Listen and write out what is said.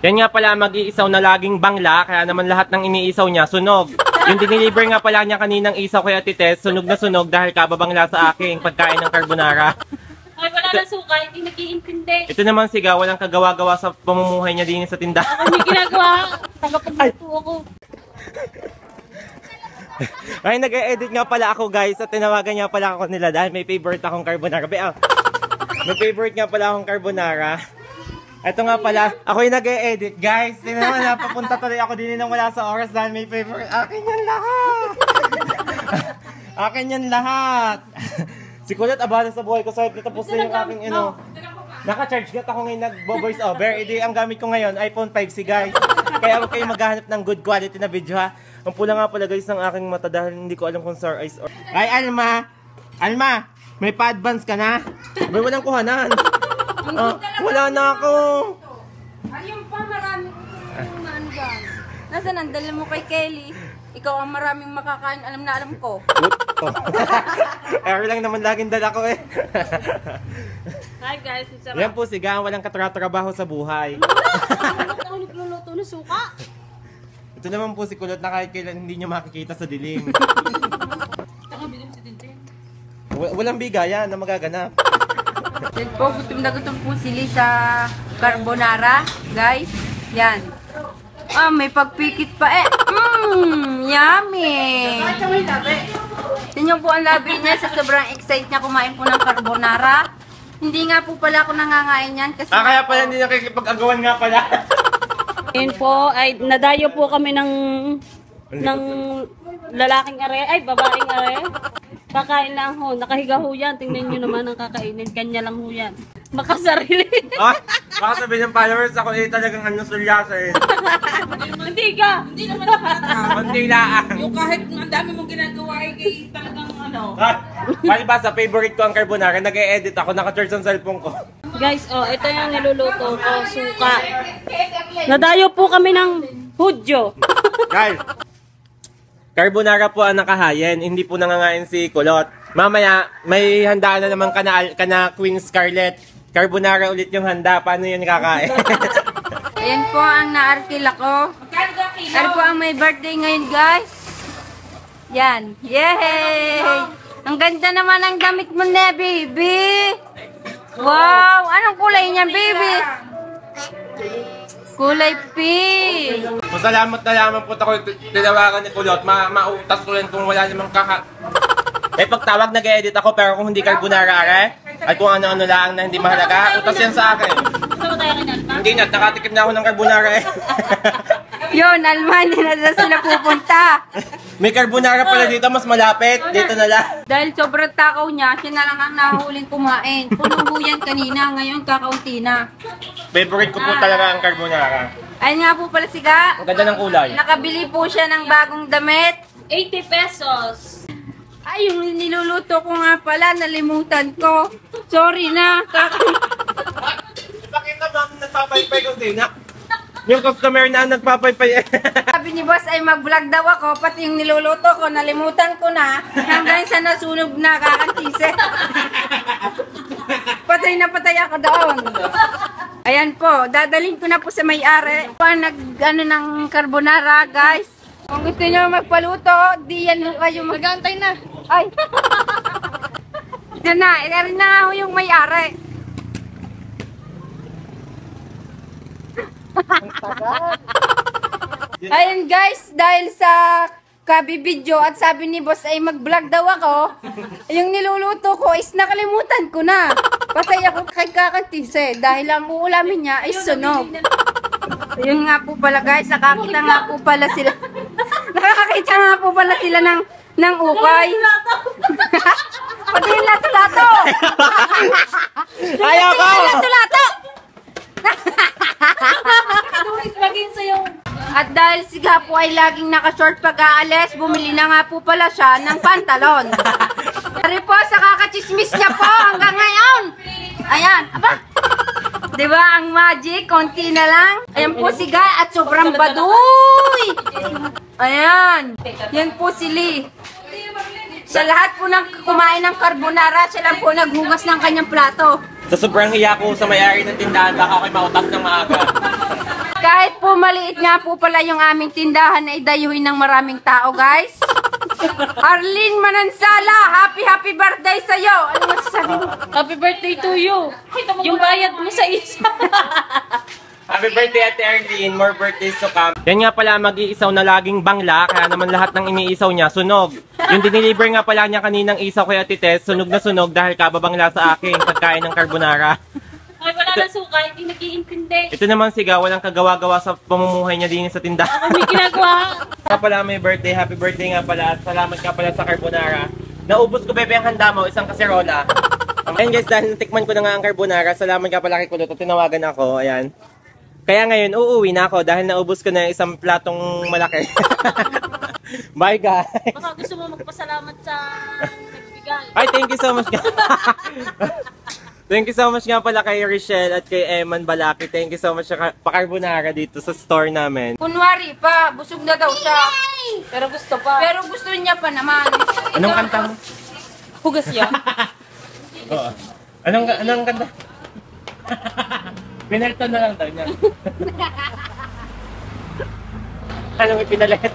Yan nga pala mag-iisaw na laging bangla, kaya naman lahat ng iniisaw niya sunog. Yung diniliver nga pala niya kaninang isaw kay Ate Tess, sunog na sunog dahil kababangla sa aking pagkain ng carbonara. Ay, wala na suka, hindi nag-iintindi. Ito naman siga, walang kagawa-gawa sa pamumuhay niya din sa tindahan. Ako may ginagawa, tagapagluto ako. Ay, nag-e-edit nga pala ako guys at tinawagan nga pala ako nila dahil may favorite akong carbonara. May favorite nga pala akong carbonara. Ito nga pala, ako yung nag-e-edit guys. Tingnan mo, napapunta tuloy ako din nang wala sa oras dahil may favorite. Akin yan lahat! Akin yan lahat! Si Kulot, abala sa buhay ko. Sorry, tapos na yung aking Naka-charge gat ako ngayon nag-voice over. Edi ang gamit ko ngayon, iPhone 5C guys. Kaya huwag kayo maghahanap ng good quality na video ha. Ang pula nga pala guys ng aking mata dahil hindi ko alam kung sore eyes or... Ay, Alma! Alma! May pa-advance ka na? May walang kuhanan. Wala na ako. Ayun pa, marami ano dyan. Nasaan ang dala mo kay Kelly? Ikaw ang maraming makakain, alam na alam ko. Error lang naman laging dala ko eh. Hi guys, sarap. Yan po siga, walang katrabaho sa buhay. Ako nagluluto ng suka. Ito naman po si Kulot na kahit kailan hindi nyo makikita sa dilim. Nakabilim si Tintin. Walang bigaya na magaganap. Yan po, gutom na gutom po sila sa carbonara, guys. Yan. Ah, may pagpikit pa eh. Yummy! Tingnan po ang labi niya sa sobrang excited niya kumain po ng carbonara. Hindi nga po pala ako nangangain yan kasi... kaya pala hindi nakikipag-agawan nga pala. Ngayon po, ay nadayo po kami ng lalaking are, ay babaeng are. Kakain lang ho, nakahiga ho yan. Tingnan nyo naman ang kakainin, kanya lang ho yan. Makasarili. Ah, baka sabihin ng followers ako eh talagang sulyasa eh. Hindi ka. Hindi naman Kunti lang. Yung kahit ang dami mong ginagawa ay talagang ano. Ba sa favorite ko ang carbonara, nag-e-edit ako, naka-charge ang cellphone ko. Guys, oh, ito yung niluluto ko, suka. Nadayo po kami ng hudyo. Guys, carbonara po ang nakahayen, hindi po nangangain si Kulot. Mamaya, may handaan na naman kana Queen Scarlett. Carbonara ulit yung handa, paano yun kakain? Ayan po ang naarkil ako. Ano po ang may birthday ngayon, guys? Yan. Yay! Ang ganda naman ang damit mo na, baby. Wow! Anong kulay niya, baby? Kulay pink. Masalamat na lamang po ako tinawagan ni Kulot. Mautas ko rin kung wala namang May pagtawag nag-edit ako pero kung hindi carbonara at kung ano-ano lang na hindi mahalaga, utas yan sa akin. Hindi na, nakatikim na ako ng carbonara eh. Yun, Alman, na sila pupunta. May carbonara pala dito, mas malapit. Dito na lang. Dahil sobrang takaw niya, siya na lang ang nahuling kumain. Puno yan kanina, ngayon kakaunti na. Favorite ko po talaga ang carbonara. Ayun nga po pala siga. Ang ganda ng kulay. Nakabili po siya ng bagong damit. 80 pesos. Ay, yung niluluto ko nga pala, nalimutan ko. Sorry na. Bakit na ba nagpapaypay ko din ha? Yung customer na nagpapaypay eh. Sabi ni boss ay mag-vlog daw ako, pati yung niluluto ko, nalimutan ko na. Hanggang sa nasunog na kakantise. Patay na patay ako doon. Ayan po, dadalhin ko na po sa may-ari. Nag-ano ng carbonara, guys. Kung gusto nyo magpaluto, di yan kayo mag-antay na. Ay. Diyan na, rin na ako yung may-ari. Ayun guys, dahil sa kabibidyo at sabi ni boss ay mag-vlog daw ako, yung niluluto ko is nakalimutan ko na. Patay ako kay kakantise dahil ang uulamin niya ay sunog. Ayun nga po pala guys, nakakita nga po pala sila. Nakakita nga po pala sila ng ukay. Pati yung lato-lato. Ayaw ko! Lato-lato. At dahil si Gapo ay laging naka-short pag-aalis, bumili na nga po pala siya ng pantalon. Dari po sa kakachismis niya po hanggang ngayon. Ayan, aba. Diba ang magic, konti na lang. Ayan po si Ga at sobrang baduy. Ayan, yan po si Lee. Sa lahat po ng kumain ng carbonara, siya lang po naghugas ng kanyang plato. Sa sobrang hiya ko sa may-ari ng tindahan, baka ako'y mautas ng maaga. Kahit po, maliit nga po pala yung aming tindahan na idayuhin ng maraming tao, guys. Arlene Manansala, happy birthday sa'yo. Ano masasabi mo? Happy birthday to you. Yung bayad mo sa isa. Happy birthday, Ate Arlene. More birthdays to come. Yan nga pala, mag-iisaw na laging bangla. Kaya naman lahat ng iniisaw niya, sunog. Yung diniliver nga pala niya kaninang isaw kay Ate Tess, sunog na sunog dahil kababangla sa akin. Pagkain ng carbonara. Ay, wala na suka. Hindi nag-iintindi. Ito naman siga, walang kagawa-gawa sa pamumuhay niya din sa tindahan. Ako may ginagawa. Nga pala, may birthday. Happy birthday nga pala. At salamat nga pala sa carbonara. Naubos ko, bebe, ang handa mo. Isang kaserola. Ayan guys, dahil natikman ko na nga ang carbonara, salamat nga pala kay Kulot at tinawagan ako. Ayan. Kaya ngayon, uuwi na ako dahil naubos ko na isang platong malaki. Bye guys! Baka gusto mo magpasalamat sa nagbigay. Ay, thank you so much. Thank you so much nga pala kay Richelle at kay Eman Balaki. Thank you so much sa pa-carbonara dito sa store namin. Kunwari pa, busog na daw siya. Pero gusto pa. Pero gusto niya pa naman. Anong kanta mo? Hugas yan. Oo. Anong kanta? Pinalito na lang daw niya. Anong ipinalit?